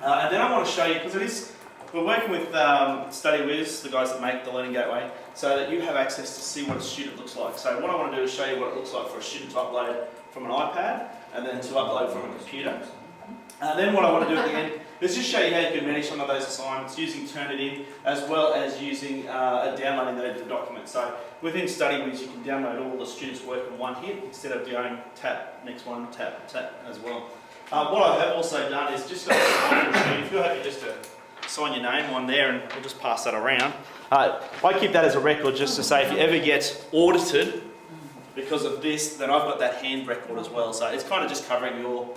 And then I want to show you, because we're working with Studywiz, the guys that make the Learning Gateway, so that you have access to see what a student looks like. So what I want to do is show you what it looks like for a student to upload from an iPad and then to upload from a computer. And then what I want to do at the end is just show you how you can manage some of those assignments using Turnitin, as well as using downloading the document. So within Studywiz, you can download all the students' work in one hit instead of going tap, next one, tap, tap as well. What I have also done is just got a sign machine. If you're happy just to sign your name on there, and we'll just pass that around. I keep that as a record just to say if you ever get audited because of this, then I've got that hand record as well. So it's kind of just covering your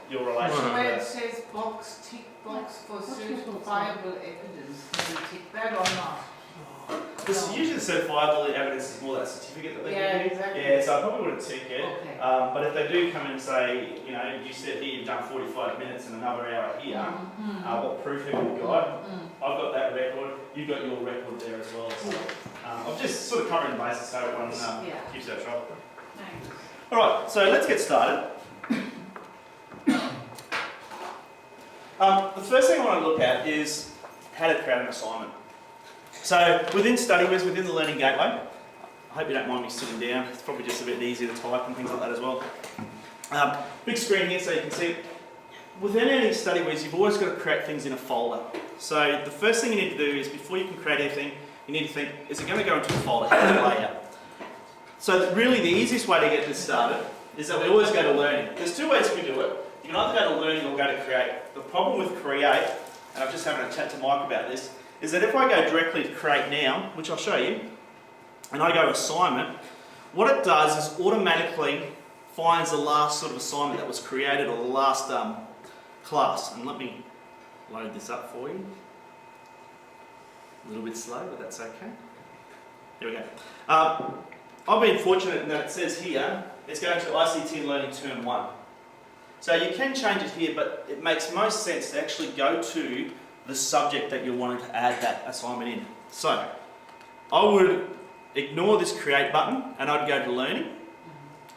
relation. Where it says box, tick box for certifiable evidence, do you tick that or not? Because usually the certifiable evidence is more that certificate that they give you. Exactly. Yeah, so I probably wouldn't tick it. Okay. But if they do come in and say, you know, you said here you've done 45 minutes and another hour here, what proof have you got? I've got that record, you've got your record there as well. So I'm just sort of covering the bases so everyone keeps out of trouble. Thanks. Alright, so let's get started. The first thing I want to look at is how to create an assignment. So within Studywiz, within the Learning Gateway, I hope you don't mind me sitting down, it's probably just a bit easier to type and things like that as well. Big screen here so you can see it. Within any Studywiz, you've always got to create things in a folder. So the first thing you need to do is, before you can create anything, you need to think, is it going to go into a folder? How's it lay out? So really the easiest way to get this started is that we always go to learning. There's two ways we do it. You can either go to learning or go to create. The problem with create, and I'm just having a chat to Mike about this, is that if I go directly to create now, which I'll show you, and I go assignment, what it does is automatically finds the last sort of assignment that was created or the last class. And let me load this up for you. A little bit slow, but that's okay. There we go. I've been fortunate in that it says here, it's going to ICT and Learning Term 1. So you can change it here, but it makes most sense to actually go to the subject that you're wanting to add that assignment in. So I would ignore this create button and I'd go to learning,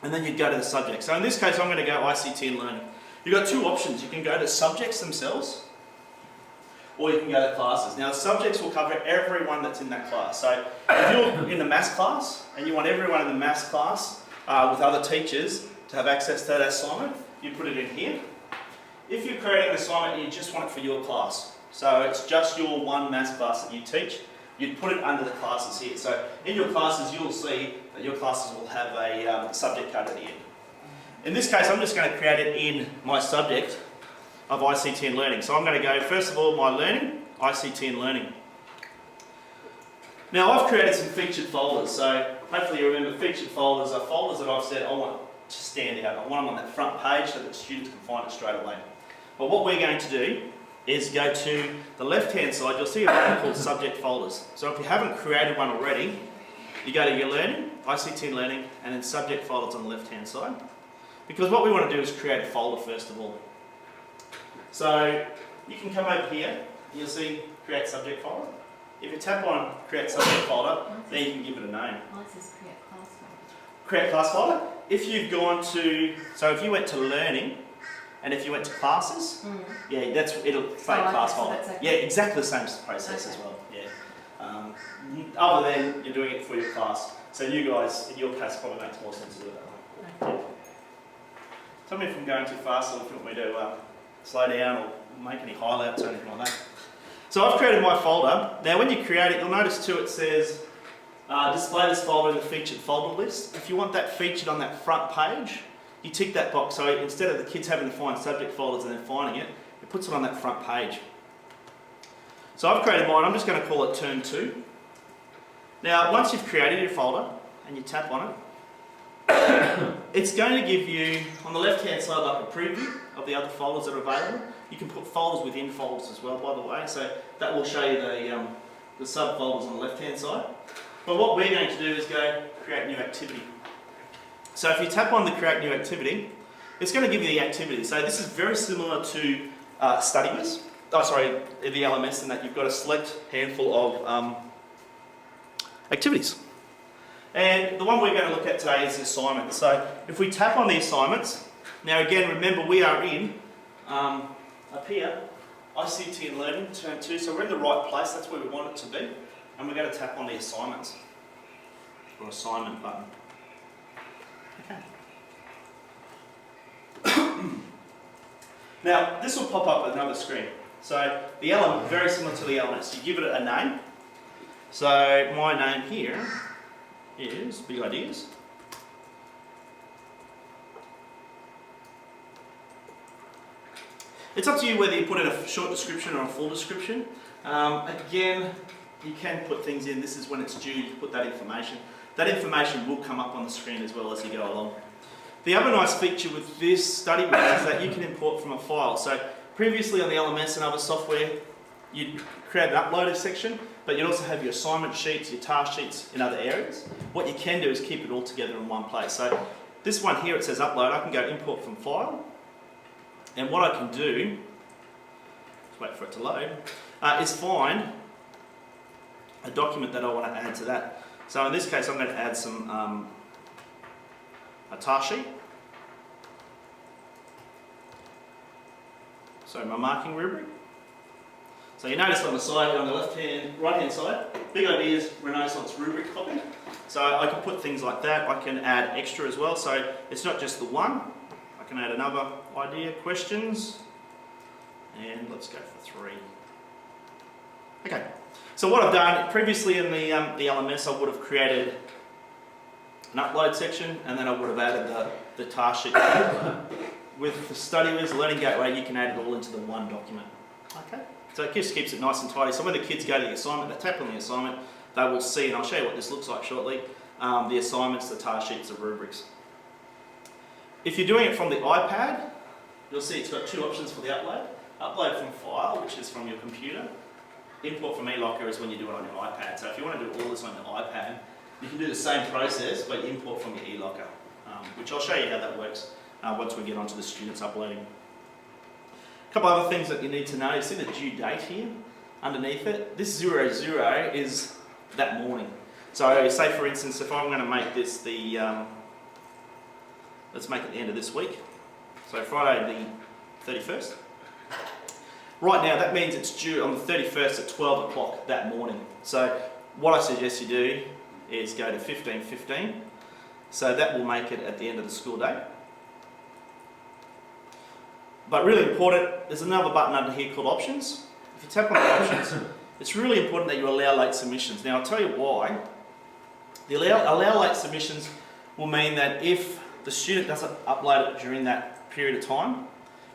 and then you'd go to the subject. So in this case, I'm going to go ICT and Learning. You've got two options. You can go to subjects themselves, or you can go to classes. Now the subjects will cover everyone that's in that class. So if you're in the maths class and you want everyone in the maths class with other teachers to have access to that assignment, you put it in here. If you're creating an assignment and you just want it for your class, so it's just your one maths class that you teach, you'd put it under the classes here. So in your classes, you'll see that your classes will have a subject code at the end. In this case, I'm just going to create it in my subject of ICT and Learning. So I'm going to go, first of all, my learning, ICT and Learning. Now I've created some featured folders, so hopefully you remember featured folders are folders that I've said I want to stand out. I want them on that front page so that students can find it straight away. But what we're going to do is go to the left-hand side. You'll see a button called Subject Folders. So if you haven't created one already, you go to your Learning, ICT and Learning, and then Subject Folders on the left-hand side. Because what we want to do is create a folder first of all. So you can come over here, and you'll see Create Subject Folder. If you tap on Create Subject Folder, then you can give it a name. Mine says create class folder. Create Class Folder. If you've gone to, so if you went to Learning, and if you went to Classes, yeah, it'll say Class Folder. Okay. Yeah, exactly the same process as well. Yeah. Other than you're doing it for your class. So you guys, in your case, probably makes more sense to do it that way. Yeah. Tell me if I'm going too fast or if you want me to slow down or make any highlights or anything like that. So I've created my folder. Now when you create it, you'll notice too it says display this folder in the featured folder list. If you want that featured on that front page, you tick that box. So instead of the kids having to find subject folders and then finding it, it puts it on that front page. So I've created mine. I'm just going to call it Term 2. Now once you've created your folder and you tap on it, it's going to give you, on the left-hand side, like a preview of the other folders that are available. You can put folders within folders as well, by the way, so that will show you the subfolders on the left-hand side. But what we're going to do is go Create New Activity. So if you tap on the Create New Activity, it's going to give you the activity. So this is very similar to Studywiz, the LMS, in that you've got a select handful of activities. And the one we're going to look at today is the assignment. So if we tap on the assignments, now again remember we are in up here, ICT and Learning, Term 2, so we're in the right place, that's where we want it to be, and we're going to tap on the assignments, or assignment button. Okay. Now, this will pop up at another screen. So, the element, very similar to the elements, you give it a name. So, my name here is Big Ideas. It's up to you whether you put in a short description or a full description. Again, you can put things in. This is when it's due, you put that information. That information will come up on the screen as well as you go along. The other nice feature with this Studywiz is that you can import from a file. So previously on the LMS and other software, you'd create an uploaded section, but you'd also have your assignment sheets, your task sheets in other areas. What you can do is keep it all together in one place. So this one here, it says upload. I can go import from file. And what I can do, just wait for it to load, is find a document that I want to add to that. So in this case, I'm going to add some a task sheet. So my marking rubric. So you notice on the side, on the right hand side, Big Ideas Renaissance rubric copy. So I can put things like that. I can add extra as well. So it's not just the one. I can add another idea, questions, and let's go for 3. Okay, so what I've done, previously in the LMS I would have created an upload section and then I would have added the task sheet. With the Studywiz Learning Gateway you can add it all into the one document. Okay, so it just keeps it nice and tidy. So when the kids go to the assignment, they tap on the assignment, they will see, and I'll show you what this looks like shortly, the assignments, the task sheets, the rubrics. If you're doing it from the iPad, you'll see it's got 2 options for the upload. Upload from file, which is from your computer. Import from eLocker is when you do it on your iPad. So if you want to do all this on your iPad, you can do the same process, but you import from your eLocker, which I'll show you how that works once we get onto the students uploading. A couple other things that you need to know. You see the due date here underneath it? This 00 is that morning. So say for instance, if I'm going to make this the let's make it the end of this week. So Friday the 31st. Right now that means it's due on the 31st at 12 o'clock that morning. So what I suggest you do is go to 15:15. So that will make it at the end of the school day. But really important, there's another button under here called options. If you tap on the options, it's really important that you allow late submissions. Now I'll tell you why. The allow late submissions will mean that if the student doesn't upload it during that period of time,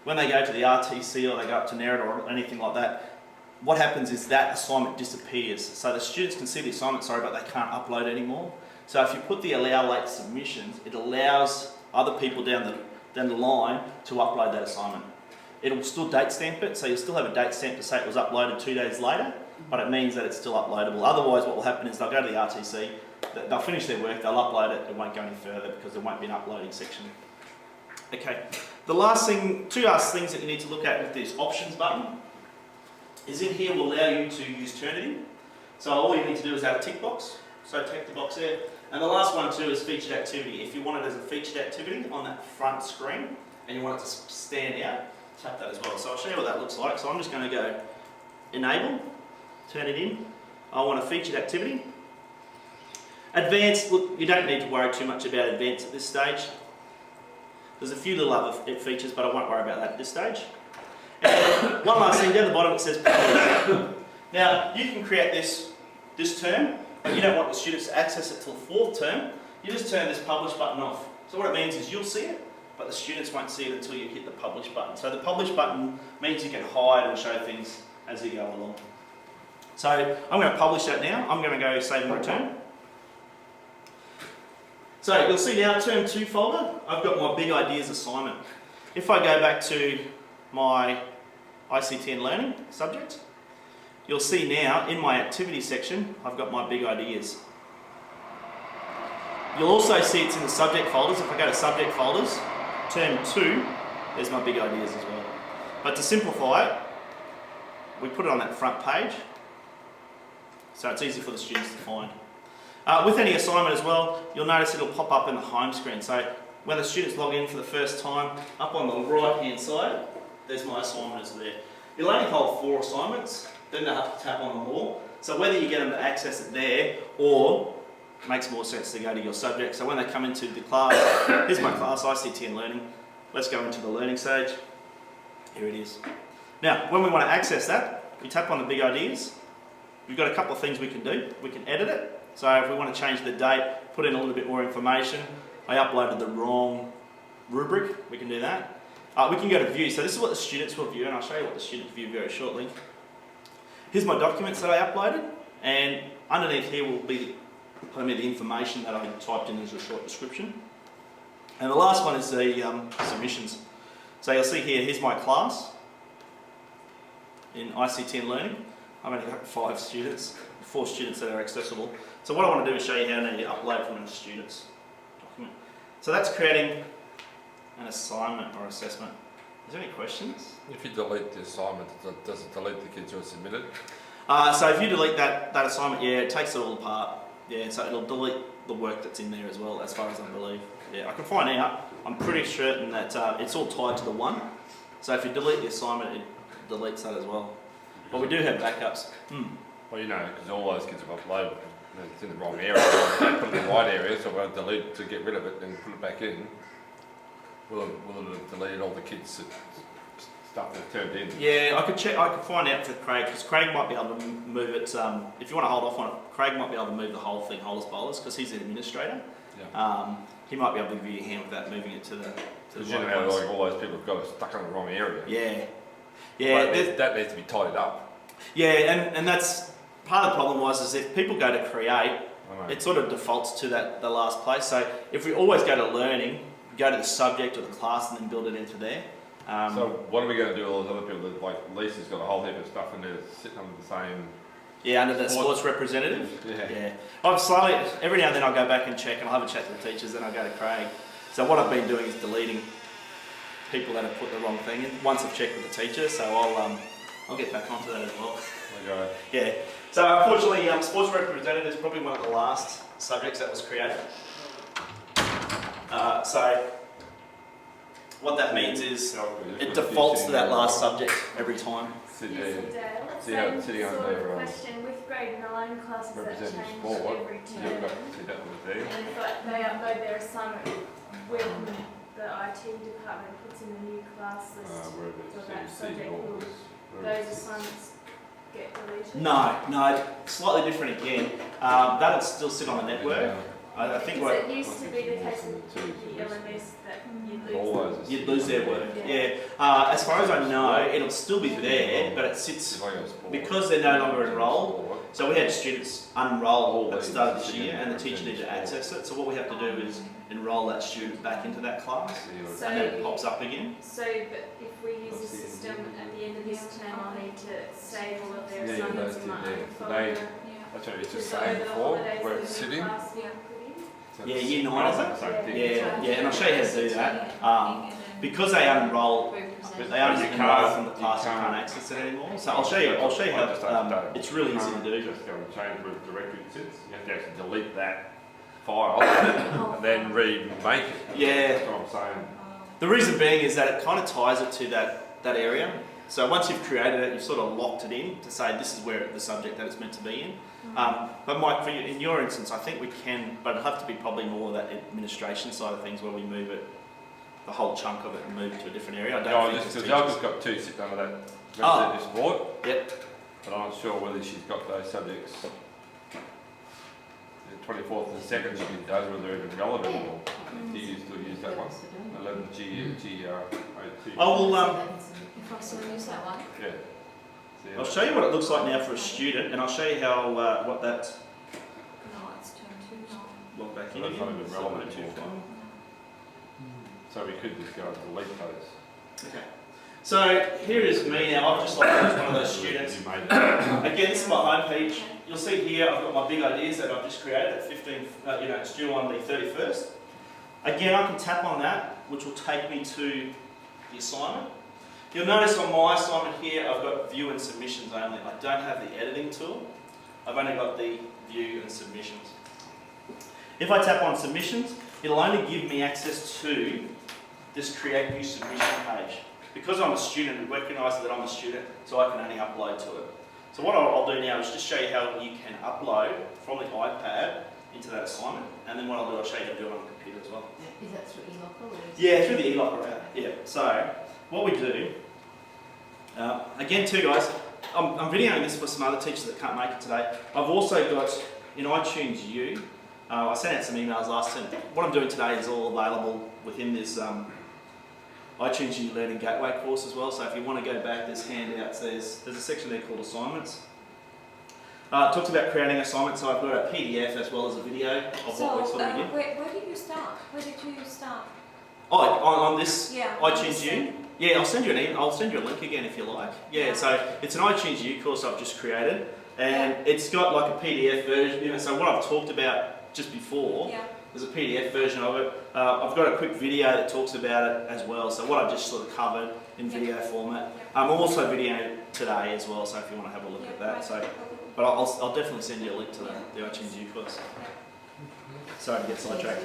when they go to the RTC or they go up to Narrowed or anything like that, what happens is that assignment disappears. So the students can see the assignment, but they can't upload anymore. So if you put the allow late submissions, it allows other people down the line to upload that assignment. It'll still date stamp it, so you'll still have a date stamp to say it was uploaded 2 days later, but it means that it's still uploadable. Otherwise what will happen is they'll go to the RTC, they'll finish their work, they'll upload it, it won't go any further because there won't be an uploading section. Okay, the last thing, 2 last things that you need to look at with this options button is in here will allow you to use Turnitin. So all you need to do is add a tick box, so tick the box there. And the last one too is featured activity. If you want it as a featured activity on that front screen and you want it to stand out, tap that as well. So I'll show you what that looks like. So I'm just going to go enable, turn it in. I want a featured activity. Advanced, look, you don't need to worry too much about advanced at this stage. There's a few little other features, but I won't worry about that at this stage. And one last thing, down the bottom it says publish. Now, you can create this term, but you don't want the students to access it till the 4th term. You just turn this publish button off. So what it means is you'll see it, but the students won't see it until you hit the publish button. So the publish button means you can hide and show things as you go along. So I'm going to publish that now. I'm going to go save and return. So you'll see now, Term 2 folder, I've got my Big Ideas assignment. If I go back to my ICT and Learning subject, you'll see now in my activity section, I've got my Big Ideas. You'll also see it's in the subject folders. If I go to subject folders, Term 2, there's my Big Ideas as well. But to simplify it, we put it on that front page, so it's easy for the students to find. With any assignment as well, you'll notice it'll pop up in the home screen. So when the students log in for the first time, up on the right hand side, there's my assignment is there. You'll only hold 4 assignments, then they'll have to tap on them all. So whether you get them to access it there or it makes more sense to go to your subject. So when they come into the class, here's my class, ICT and learning. Let's go into the learning stage. Here it is. Now, when we want to access that, we tap on the big ideas. We've got a couple of things we can do. We can edit it. So if we want to change the date, put in a little bit more information. I uploaded the wrong rubric, we can do that. We can go to view. So this is what the students will view, and I'll show you what the students view very shortly. Here's my documents that I uploaded, and underneath here will be the information that I typed in as a short description. And the last one is the submissions. So you'll see here, here's my class in ICT and learning. I've only got 5 students, 4 students that are accessible. So what I want to do is show you how to upload from a student's document. So that's creating an assignment or assessment. Is there any questions? If you delete the assignment, does it delete the kids who are submitted? So if you delete that assignment, yeah, it takes it all apart. Yeah, so it'll delete the work that's in there as well, as far as I believe. Yeah, I can find out. I'm pretty certain that it's all tied to the one. So if you delete the assignment, it deletes that as well. But we do have backups. Well, you know, because all those kids have uploaded, it's in the wrong area. They put it in the right area, so we'll delete to get rid of it and put it back in. Will it have deleted all the kids' stuff that turned in? Yeah, I could check. I could find out for Craig, because Craig might be able to move it. If you want to hold off on it, Craig might be able to move the whole thing, wholes bowlers, because he's an administrator. Yeah. He might be able to give you a hand with that, moving it to the Because you know how like all those people have got it stuck in the wrong area. Yeah, yeah. Well, that needs to be tidied up. Yeah, and that's part of the problem is if people go to create, it sort of defaults to the last place. So if we always go to learning, go to the subject or the class and then build it into there. So what are we going to do with all those other people that, like Lisa's got a whole heap of stuff in there sitting under the same... Yeah, under the sports representative. Yeah. I've slowly, every now and then I'll go back and check and I'll have a chat to the teachers, then I'll go to Craig. So what I've been doing is deleting people that have put the wrong thing in, once I've checked with the teacher, so I'll get back onto that as well. Okay. Yeah. So unfortunately, sports representative is probably one of the last subjects that was created. So what that means is it defaults to that last subject every time. Sitting Same sitting sort under of question with grade and align classes that representative change sport. every You've term. got to see that was there. And if they upload their assignment when the IT department puts in the new class list for that subject, will those assignments get deleted? No, slightly different again. That'll still sit on the network. I think Because it used to be the case with the LMS that you'd lose their work. Yeah. As far as I know, it'll still be there, but it sits because they're no longer enrolled. So we had students unenroll at the start of this year, and the teacher needed to access it. So what we have to do is enrol that student back into that class, So, and then it pops up again. but if we use the system at the end of this term, I'll need to save all of their assignments in my own folder. That's what it was just So saying over the before, holidays, where the it's new sitting. class will be put in. Yeah, year 9 is it? Same thing. Yeah, and I'll show you how to do that. Because they unenroll, they unenroll from the class, you can't access it anymore. So I'll show you how. It's really easy to do. Just go and change where the directory sits. You have to actually delete that file and then remake it. Yeah. That's what I'm saying. The reason being is that it kind of ties it to that area. So once you've created it, you've sort of locked it in to say this is where the subject that it's meant to be in. But Mike, in your instance, I think we can, but it'll have to be probably more that administration side of things where we move it, the whole chunk of it, and move it to a different area. I don't think I've just got 2 sitting under that representative board. Yep. But I'm not sure whether she's got those subjects. The 24th and 2nd she did those, whether they're even relevant or do you still use that one? 11 GR02. I will. If I still use that one. Yeah. I'll show you what it looks like now for a student, and I'll show you how what that No, it's turned to no. log back So in that's again. not even So relevant go to anymore. file. So we could just go and delete those. Okay. So here is me now. I've just logged in as one of those students. You made that. Again, this is my home page. You'll see here I've got my big ideas that I've just created at 15. It's due on the 31st. Again, I can tap on that, which will take me to the assignment. You'll notice on my assignment here, I've got view and submissions only. I don't have the editing tool. I've only got the view and submissions. If I tap on submissions, it'll only give me access to this create new submission page. because I'm a student, it recognises that I'm a student, so I can only upload to it. So what I'll do now is just show you how you can upload from the iPad into that assignment, and then what I'll do, I'll show you how to do it on the computer as well. Is that through eLocker or is Yeah, through the eLocker app. Yeah. So what we do, again too guys, I'm videoing this for some other teachers that can't make it today. I've also got in iTunes U. I sent out some emails last time. What I'm doing today is all available within this iTunes U Learning Gateway course as well. So if you want to go back, there's handouts. There's a section there called assignments. It talks about creating assignments. So I've got a PDF as well as a video of what we did. Where did you start? Where did you start? Oh, on this Yeah. iTunes U. Yeah, I'll send you an email. I'll send you a link again if you like. Yeah, so it's an iTunes U course I've just created, and it's got like a PDF version. You know, so what I've talked about just before, there's a PDF version of it. I've got a quick video that talks about it as well. So what I've just sort of covered in video format. I'm also videoing today as well. So if you want to have a look at that, so but I'll definitely send you a link to the iTunes U course. Sorry to get sidetracked.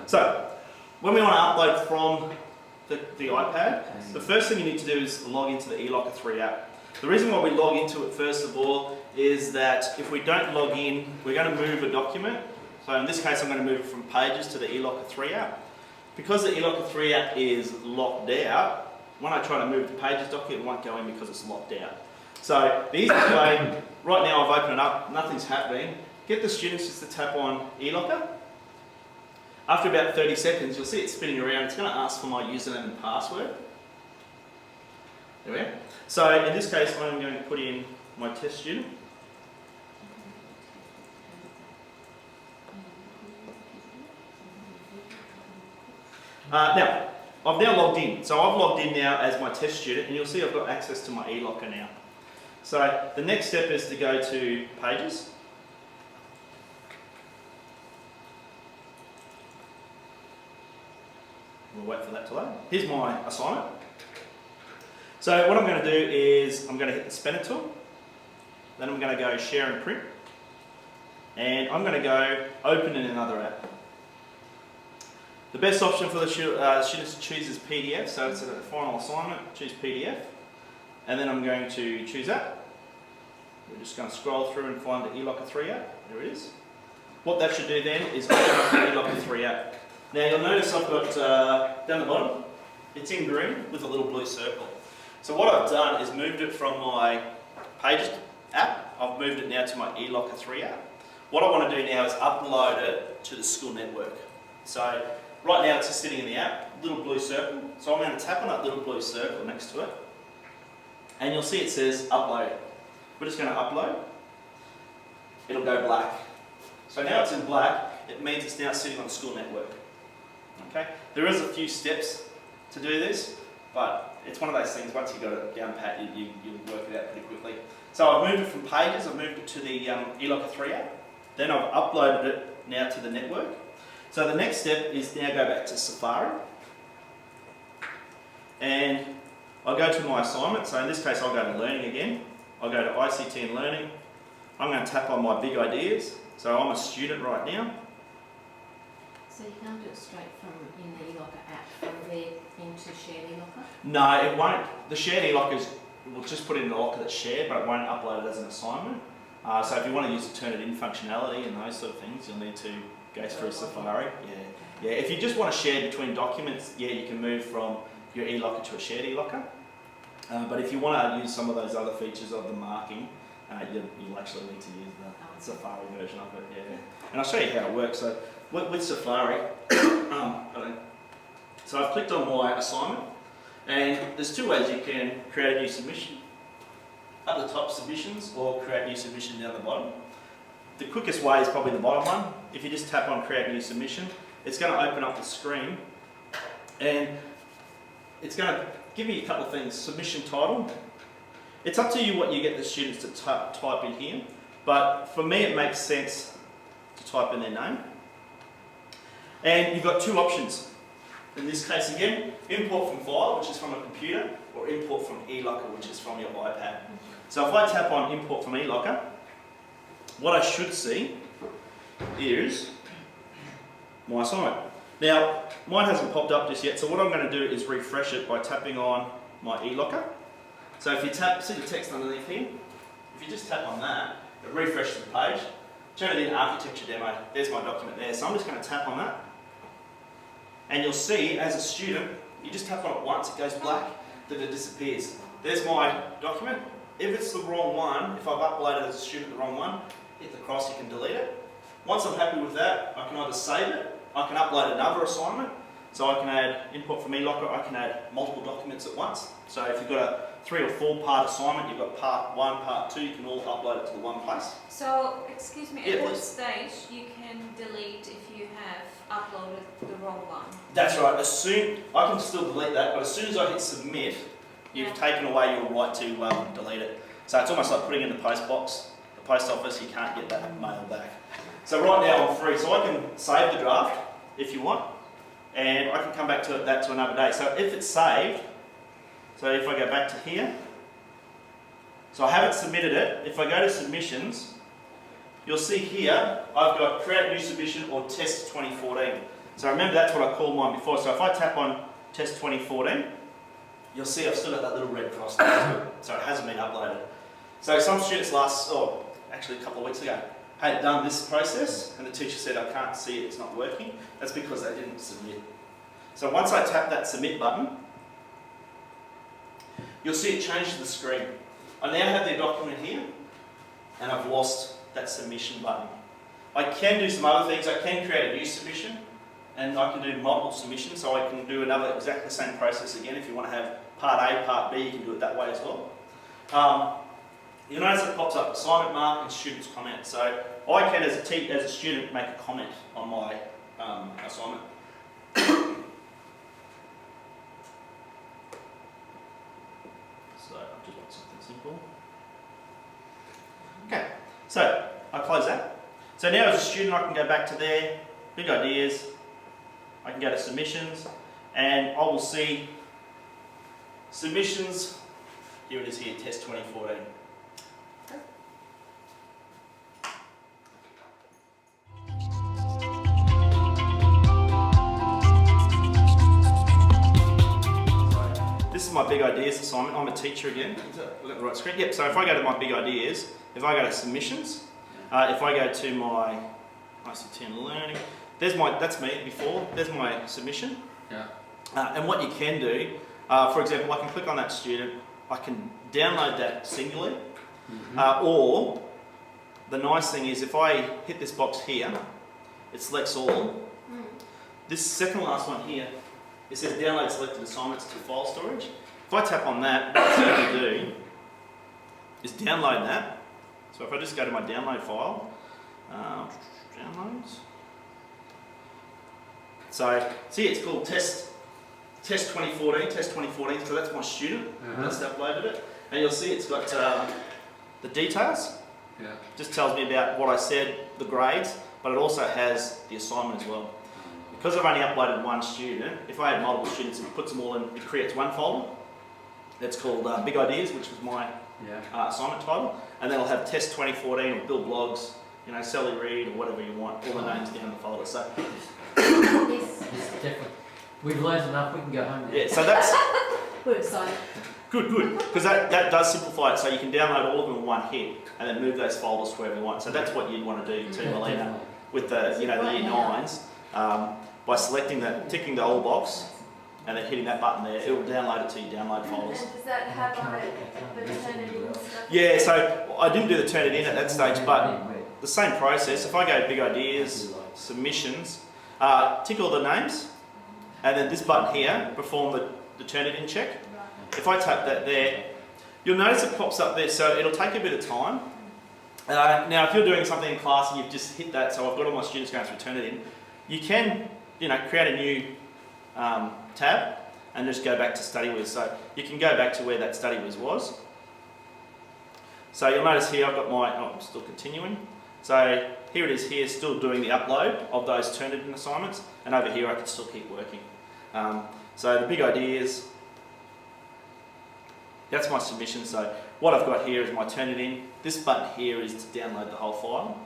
So when we want to upload from the iPad, the first thing you need to do is log into the eLocker 3 app. The reason why we log into it first of all is that if we don't log in, we're going to move a document. So in this case, I'm going to move it from Pages to the eLocker 3 app. Because the eLocker 3 app is locked out, when I try to move the Pages document, it won't go in because it's locked out. So the easiest way, right now I've opened it up, nothing's happening. Get the students just to tap on eLocker. After about 30 seconds, you'll see it spinning around. It's going to ask for my username and password. There we go. So in this case, I'm going to put in my test student. Now, I've now logged in. So I've logged in now as my test student, and you'll see I've got access to my eLocker now. So the next step is to go to Pages. We'll wait for that to load. Here's my assignment. So what I'm going to do is I'm going to hit the spanner tool. Then I'm going to go Share and Print. And I'm going to go Open in another app. The best option for the students to choose is PDF. So it's a final assignment. Choose PDF. And then I'm going to choose App. We're just going to scroll through and find the eLocker 3 app. There it is. What that should do then is open up the eLocker 3 app. Now you'll notice I've got down the bottom, it's in green with a little blue circle. So what I've done is moved it from my Pages app, I've moved it now to my eLocker 3 app. What I want to do now is upload it to the school network. So right now it's just sitting in the app, little blue circle. So I'm going to tap on that little blue circle next to it. And you'll see it says upload. We're just going to upload. It'll go black. So now it's in black, it means it's now sitting on the school network. Okay, there is a few steps to do this, but it's one of those things, once you've got it down pat, you'll work it out pretty quickly. So I've moved it from Pages, I've moved it to the eLocker 3 app, then I've uploaded it now to the network. So the next step is now go back to Safari, and I'll go to my assignment. So in this case I'll go to Learning again, I'll go to ICT and Learning, I'm going to tap on my big ideas. So I'm a student right now. So you can't do it straight from in the eLocker app from there into shared eLocker? No, it won't. The shared eLockers, we'll just put it in the locker that's shared, but it won't upload it as an assignment. So if you want to use the Turnitin functionality and those sort of things, you'll need to go through Safari. Yeah. If you just want to share between documents, you can move from your eLocker to a shared eLocker. But if you want to use some of those other features of the marking, you'll actually need to use the Safari version of it. Yeah. And I'll show you how it works. So with Safari, so I've clicked on my assignment, and there's two ways you can create a new submission. At the top, submissions, or create new submission down the bottom. The quickest way is probably the bottom one. If you just tap on create new submission, it's going to open up the screen, and it's going to give you a couple of things. Submission title. It's up to you what you get the students to type in here, but for me it makes sense to type in their name. And you've got two options. In this case again, import from file, which is from a computer, or import from eLocker, which is from your iPad. So if I tap on import from eLocker, what I should see is my assignment. Now, mine hasn't popped up just yet, so what I'm going to do is refresh it by tapping on my e-locker. So if you tap, see the text underneath here? If you just tap on that, it refreshes the page. Turn it in architecture demo, there's my document there. So I'm just going to tap on that. And you'll see, as a student, you just tap on it once, it goes black, then it disappears. There's my document. If it's the wrong one, if I've uploaded as a student the wrong one, hit the cross, you can delete it. Once I'm happy with that, I can either save it, I can upload another assignment. So I can add input from eLocker, I can add multiple documents at once. So if you've got a 3 or 4 part assignment, you've got part 1, part 2, you can all upload it to the one place. So, excuse me, Yeah, at that please. stage you can delete if you have uploaded the wrong one. That's right, I can still delete that, but as soon as I hit submit, you've Yeah. taken away your right to delete it. So it's almost like putting it in the post box, the post office, you can't get that mail back. So right now I'm free, so I can save the draft if you want, and I can come back to that to another day. So if it's saved, so if I go back to here, so I haven't submitted it, if I go to submissions, you'll see here, I've got create new submission or test 2014. So remember that's what I called mine before, so if I tap on test 2014, you'll see I've still got that little red cross next to it, so it hasn't been uploaded. So some students actually a couple of weeks ago, had done this process and the teacher said I can't see it, it's not working. That's because they didn't submit. So once I tap that submit button, you'll see it changes the screen. I now have their document here and I've lost that submission button. I can do some other things. I can create a new submission and I can do multiple submissions, so I can do another exactly the same process again. If you want to have part A, part B, you can do it that way as well. You'll notice it pops up assignment mark and student's comment. So I can, as a student, make a comment on my assignment. So I just want something simple. Okay, so I close that. So now as a student I can go back to there, big ideas, I can go to submissions, and I will see submissions, here it is here, test 2014. This is my big ideas assignment. I'm a teacher again. We've got the right screen. Yep, so if I go to my big ideas, if I go to submissions, if I go to my ICT and learning, that's me before, there's my submission. Yeah. And what you can do, for example, I can click on that student, I can download that singularly, or the nice thing is if I hit this box here, it selects all. This second last one here, it says download selected assignments to file storage. If I tap on that, what it's going to do is download that. So if I just go to my download file, downloads. So see, it's called test 2014, so that's my student that's uploaded it. And you'll see it's got the details. Yeah. Just tells me about what I said, the grades, but it also has the assignment as well. Because I've only uploaded one student, if I had multiple students, it puts them all in, it creates one folder. That's called Big Ideas, which was my assignment title. And then I'll have Test 2014 or Bill Blogs, Sally Reid or whatever you want, all the names down the folder. So, Yes, definitely. We've learned enough, we can go home now. yeah, so that's We're excited. good, because that does simplify it, so you can download all of them in one hit and then move those folders to wherever you want. So that's what you'd want to do too, Melina, Definitely. with the year 9s. By selecting ticking the old box and then hitting that button there, it will download it to your download folders. And does that have on it the Turnitin and stuff? Yeah, so I didn't do the turn it in at that stage, but the same process. If I go Big Ideas, Submissions, tick all the names, and then this button here, perform the turn it in check. If I tap that there, you'll notice it pops up there, so it'll take a bit of time. Now, if you're doing something in class and you've just hit that, so I've got all my students going through turn it in, you can, create a new tab and just go back to Studywiz. So you can go back to where that Studywiz was. So you'll notice here I've got I'm still continuing. So here it is here, still doing the upload of those Turnitin assignments, and over here I can still keep working. So the Big Ideas, that's my submission. So what I've got here is my Turnitin. This button here is to download the whole file.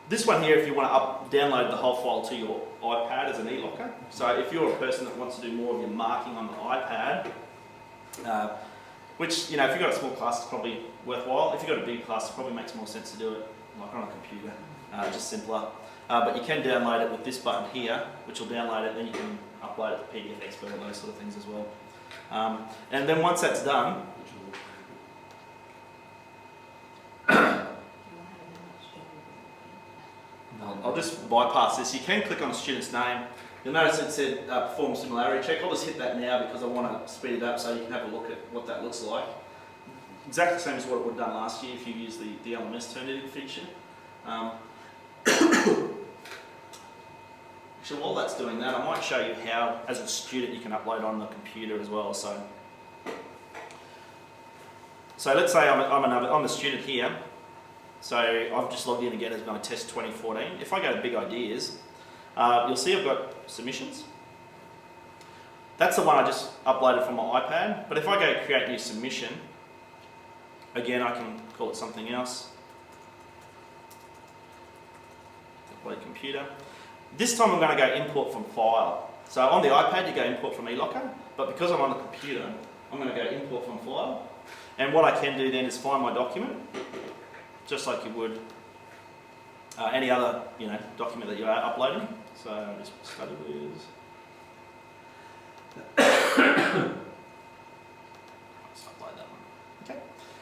This one here, if you want to download the whole file to your iPad as an e-locker. So if you're a person that wants to do more of your marking on the iPad, which, you know, if you've got a small class, it's probably worthwhile. If you've got a big class, it probably makes more sense to do it like on a computer, just simpler. But you can download it with this button here, which will download it, then you can upload it to PDF Expert and those sort of things as well. And then once that's done, I'll just bypass this. You can click on a student's name. You'll notice it said perform similarity check. I'll just hit that now because I want to speed it up so you can have a look at what that looks like. Exactly the same as what it would have done last year if you used the LMS Turnitin feature. Actually, while that's doing that, I might show you how, as a student, you can upload on the computer as well. So let's say I'm a student here. So I've just logged in again as my test 2014. If I go to big ideas, you'll see I've got submissions. That's the one I just uploaded from my iPad. But if I go create new submission, again I can call it something else. Upload computer. This time I'm going to go import from file. So on the iPad you go import from eLocker, but because I'm on the computer, I'm going to go import from file. And what I can do then is find my document, just like you would any other document that you are uploading. So just Studywiz. Let's upload that one. Okay.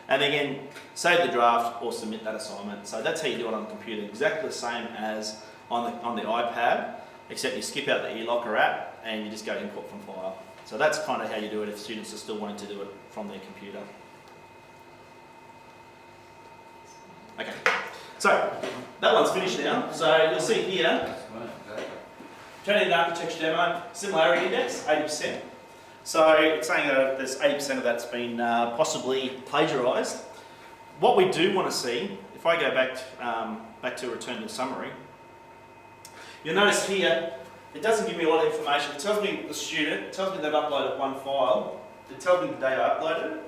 And again, save the draft or submit that assignment. So that's how you do it on the computer, exactly the same as on the iPad, except you skip out the eLocker app and you just go import from file. So that's kind of how you do it if students are still wanting to do it from their computer. Okay, so that one's finished now. So you'll see here, Turnitin architecture demo, similarity index, 80%. So it's saying that there's 80% of that's been possibly plagiarised. What we do want to see, if I go back to return to summary, you'll notice here, it doesn't give me a lot of information. It tells me the student, it tells me they've uploaded one file, it tells me the day I uploaded it.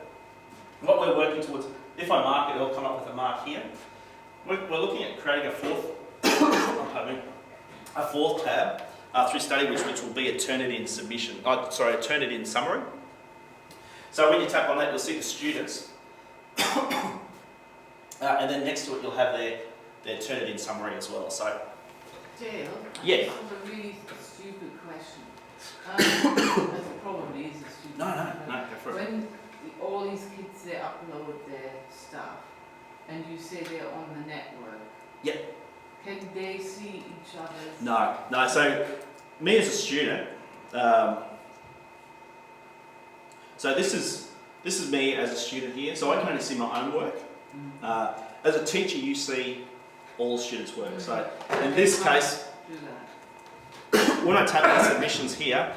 What we're working towards, if I mark it, it'll come up with a mark here. We're looking at creating a fourth tab through Studywiz, which will be a Turnitin submission. A Turnitin summary. So when you tap on that, you'll see the students, and then next to it, you'll have their Turnitin summary as well. So, Dale, yeah. I have a really stupid question. As it probably is a stupid question. No, go for it. When all these kids, they upload their stuff, and you say they're on the network. Yep. Can they see each other's? No. So me as a student, so this is me as a student here. So I can only see my own work. As a teacher, you see all students' work. So in this case, Do that. when I tap on submissions here,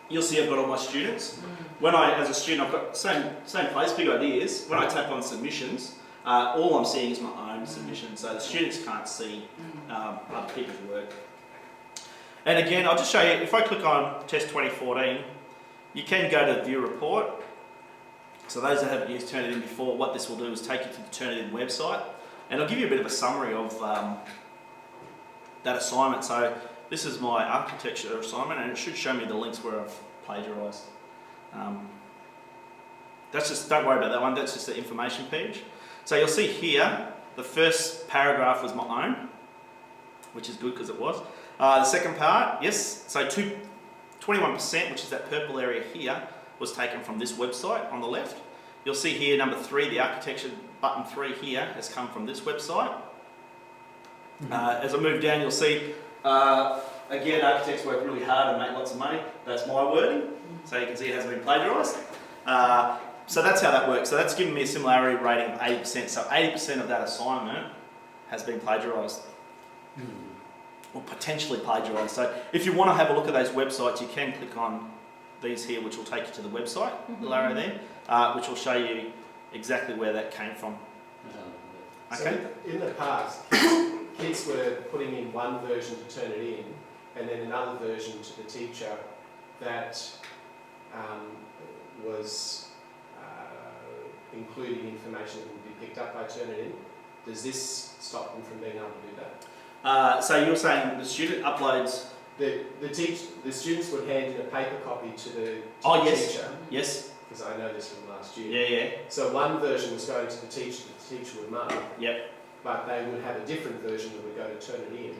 you'll see I've got all my students. When as a student, I've got same place, big ideas. When I tap on submissions, all I'm seeing is my own submission. So the students can't see other people's work. And again, I'll just show you, if I click on test 2014, you can go to view report. So those that haven't used Turnitin before, what this will do is take you to the Turnitin website. And I'll give you a bit of a summary of that assignment. So this is my architecture assignment, and it should show me the links where I've plagiarised. Don't worry about that one, that's just the information page. So you'll see here, the first paragraph was my own, which is good because it was. The second part, yes, so 21%, which is that purple area here, was taken from this website on the left. You'll see here, number 3, the architecture button 3 here has come from this website. As I move down, you'll see, again, architects work really hard and make lots of money. That's my wording. So you can see it hasn't been plagiarised. So that's how that works. So that's giving me a similarity rating of 80%. So 80% of that assignment has been plagiarised. Or potentially plagiarised. So if you want to have a look at those websites, you can click on these here, which will take you to the website, the arrow there, which will show you exactly where that came from. Okay. So in the past, kids were putting in one version to turn it in, and then another version to the teacher that was including information that would be picked up by Turnitin. Does this stop them from being able to do that? So you're saying the student uploads. The students would hand in a paper copy to the Yes. teacher, Yes. because I know this from last year. Yeah. Yeah. So one version was going to the teacher would mark. Yep. But they would have a different version that would go to Turnitin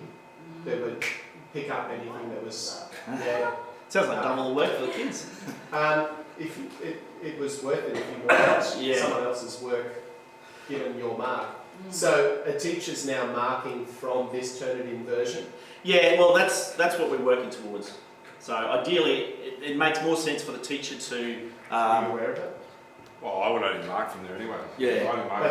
that would pick up anything that was, yeah. Sounds like double the work for the kids. If it was worth it if you worked Yeah. someone else's work given your mark. So a teacher's now marking from this Turnitin version. Yeah. Well, that's what we're working towards. So ideally, it makes more sense for the teacher to. Are you aware of it? Well, I would only mark from there anyway. Yeah. I only mark.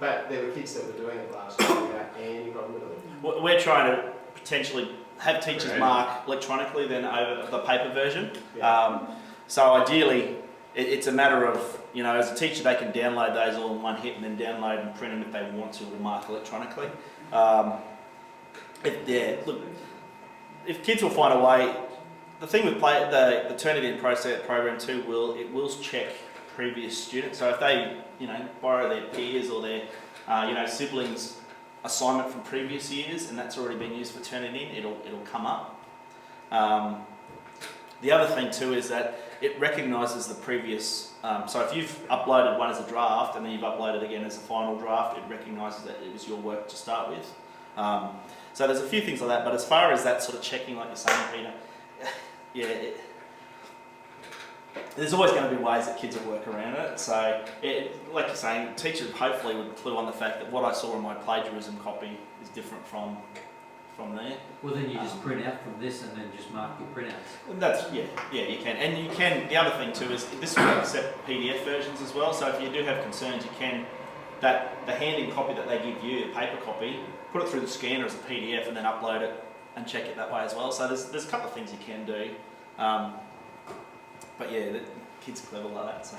But there were kids that were doing it last year without any problem at all. We're trying to potentially have teachers Okay. mark electronically than over the paper version. Yeah. So ideally, it's a matter of, as a teacher, they can download those all in one hit and then download and print them if they want to, or mark electronically. If kids will find a way, the thing with the Turnitin program too will check previous students. So if they, borrow their peers or their, siblings' assignment from previous years, and that's already been used for Turnitin, it'll come up. The other thing too is that it recognises the previous. So if you've uploaded one as a draft and then you've uploaded again as a final draft, it recognises that it was your work to start with. So there's a few things like that. But as far as that sort of checking, like you're saying, Peter, there's always going to be ways that kids will work around it. So, like you're saying, teachers hopefully would clue on the fact that what I saw in my plagiarism copy is different from there. Well, then you just print out from this and then just mark your printouts. And that's you can, and you can. The other thing too is this will accept PDF versions as well. So if you do have concerns, you can the hand-in copy that they give you, the paper copy, put it through the scanner as a PDF and then upload it and check it that way as well. So there's a couple of things you can do. But yeah, the kids are clever like that. So.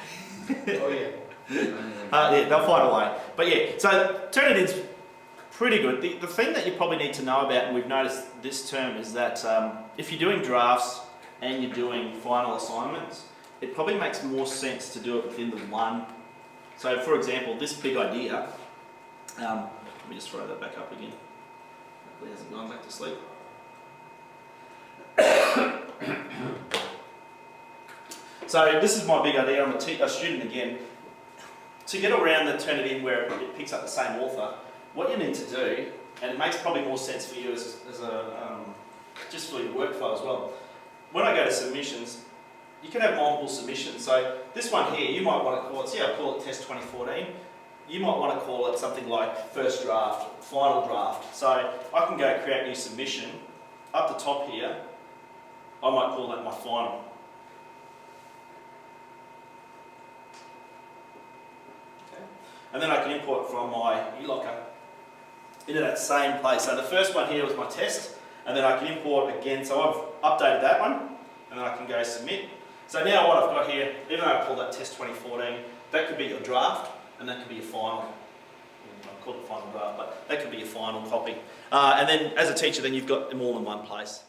Oh yeah. They'll find a way. But yeah, so Turnitin's pretty good. The thing that you probably need to know about, and we've noticed this term, is that if you're doing drafts and you're doing final assignments, it probably makes more sense to do it within the one. So for example, this big idea, let me just throw that back up again. Hopefully it hasn't gone back to sleep. So this is my big idea. I'm a student again. To get around the Turnitin where it picks up the same author, what you need to do, and it makes probably more sense for you as just for your workflow as well. When I go to submissions, you can have multiple submissions. So this one here, you might want to call it, I call it Test 2014. You might want to call it something like first draft, final draft. So I can go create new submission. Up the top here, I might call that my final. Okay. And then I can import from my eLocker into that same place. So the first one here was my test, and then I can import again. So I've updated that one, and then I can go submit. So now what I've got here, even though I call that Test 2014, that could be your draft, and that could be your final. I call it final draft, but that could be your final copy. And then as a teacher, then you've got them all in one place.